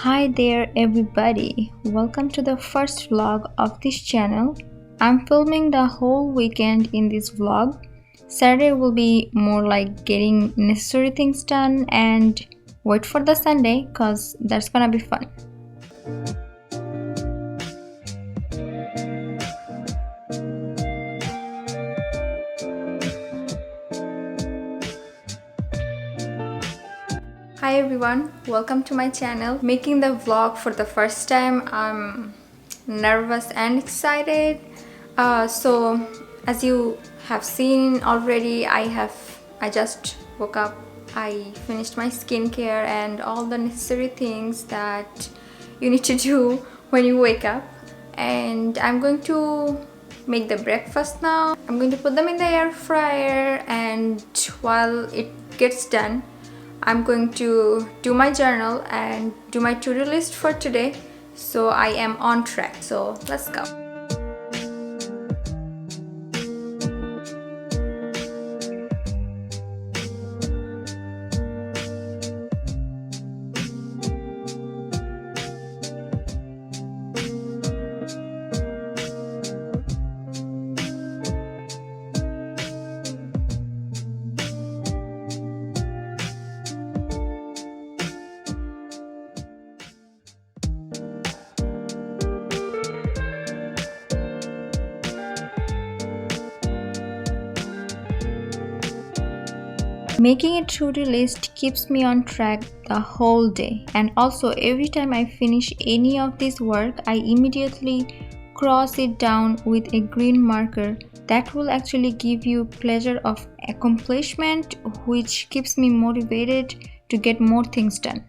Hi there everybody, welcome to the first vlog of this channel. I'm filming the whole weekend in this vlog. Saturday will be more like getting necessary things done and wait for the Sunday cause that's gonna be fun. Hi everyone, welcome to my channel. Making the vlog for the first time. I'm nervous and excited. So as you have seen already, I just woke up. I finished my skincare and all the necessary things that you need to do when you wake up. And I'm going to make the breakfast now. I'm going to put them in the air fryer, and while it gets done, I'm going to do my journal and do my to-do list for today, so I am on track. So let's go. Making a to-do list keeps me on track the whole day, and also every time I finish any of this work, I immediately cross it down with a green marker. That will actually give you pleasure of accomplishment, which keeps me motivated to get more things done.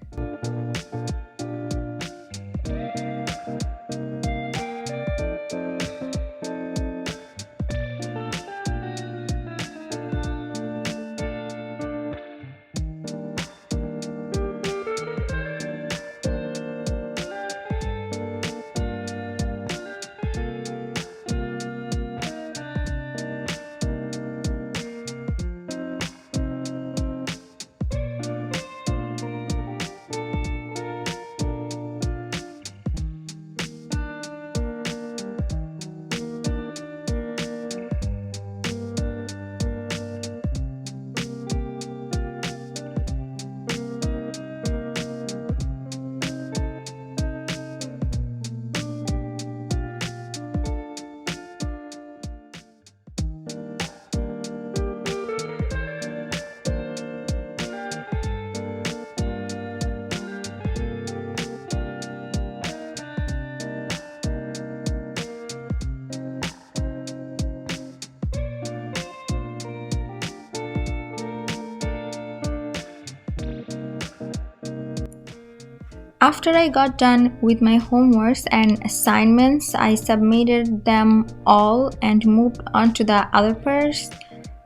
After I got done with my homeworks and assignments, I submitted them all and moved on to the other parts.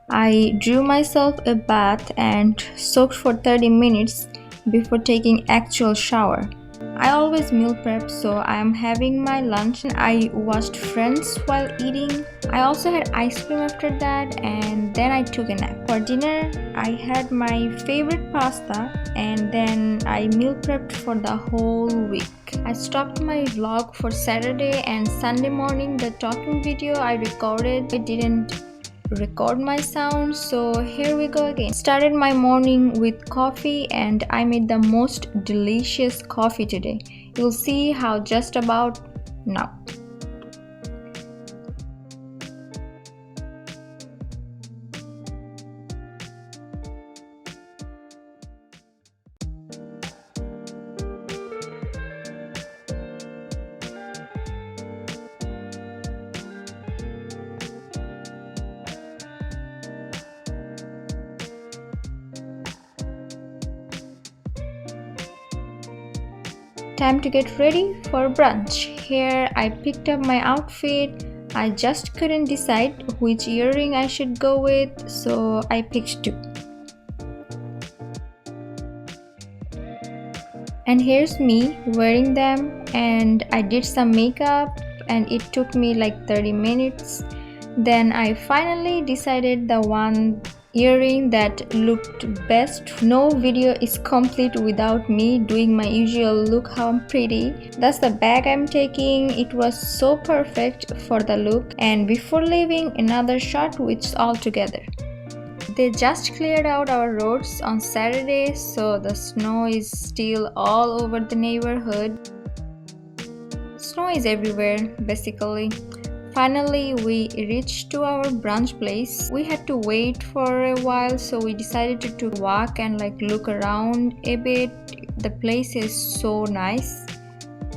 I drew myself a bath and soaked for 30 minutes before taking actual shower. I always meal prep, so I am having my lunch. I watched Friends while eating. I also had ice cream after that, and then I took a nap. For dinner, I had my favorite pasta, and then I meal prepped for the whole week. I stopped my vlog for Saturday and Sunday morning. The talking video I recorded, I didn't record my sound, so here we go again. Started my morning with coffee, and I made the most delicious coffee today. You'll see how just about now. Time to get ready for brunch. Here I picked up my outfit. I just couldn't decide which earring I should go with, so I picked two. And here's me wearing them, and I did some makeup and it took me like 30 minutes. Then I finally decided the one earring that looked best. No video is complete without me doing my usual look how I'm pretty. That's the bag I'm taking. It was so perfect for the look. And before leaving, another shot which all together. They just cleared out our roads on Saturday, so the snow is still all over the neighborhood. Snow is everywhere, basically. Finally, we reached to our brunch place. We had to wait for a while, so we decided to walk and look around a bit. The place is so nice.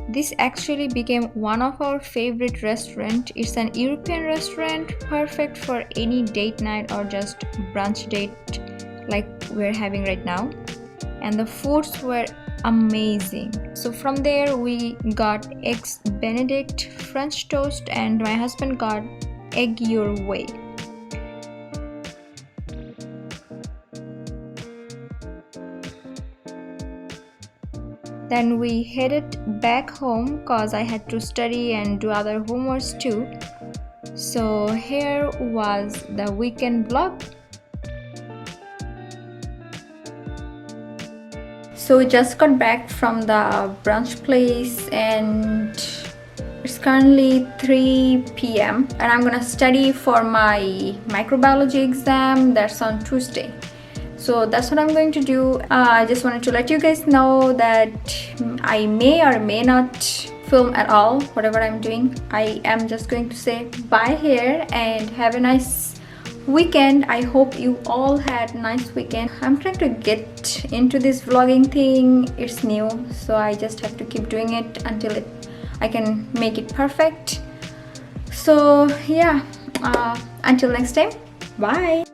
This actually became one of our favorite restaurants. It's an European restaurant, perfect for any date night or just brunch date like we're having right now. And the foods were amazing. So from there we got eggs benedict, french toast, and my husband got egg your way. Then we headed back home cause I had to study and do other homeworks too. So here was the weekend vlog. So we just got back from the brunch place and it's currently 3 p.m. and I'm gonna study for my microbiology exam that's on Tuesday. So that's what I'm going to do. I just wanted to let you guys know that I may or may not film at all whatever I'm doing. I am just going to say bye here and have a nice weekend. I hope you all had a nice weekend. I'm trying to get into this vlogging thing. It's new, so I just have to keep doing it until I can make it perfect. So yeah, until next time, bye.